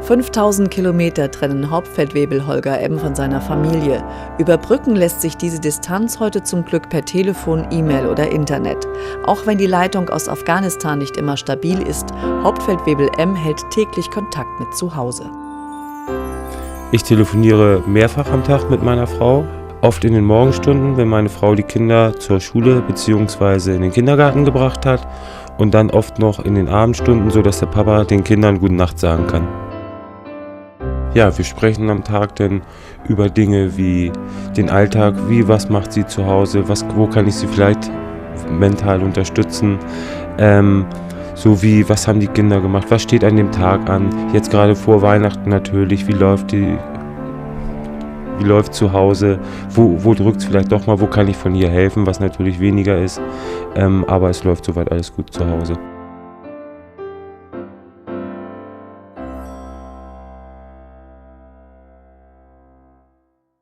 5000 Kilometer trennen Hauptfeldwebel Holger M. von seiner Familie. Überbrücken lässt sich diese Distanz heute zum Glück per Telefon, E-Mail oder Internet. Auch wenn die Leitung aus Afghanistan nicht immer stabil ist, Hauptfeldwebel M. hält täglich Kontakt mit zu Hause. Ich telefoniere mehrfach am Tag mit meiner Frau, oft in den Morgenstunden, wenn meine Frau die Kinder zur Schule bzw. in den Kindergarten gebracht hat, und dann oft noch in den Abendstunden, sodass der Papa den Kindern gute Nacht sagen kann. Ja, wir sprechen am Tag dann über Dinge wie den Alltag, was macht sie zu Hause, wo kann ich sie vielleicht mental unterstützen, sowie was haben die Kinder gemacht, was steht an dem Tag an, jetzt gerade vor Weihnachten natürlich, wie läuft zu Hause, wo drückt es vielleicht doch mal, wo kann ich von hier helfen, was natürlich weniger ist, aber es läuft soweit alles gut zu Hause.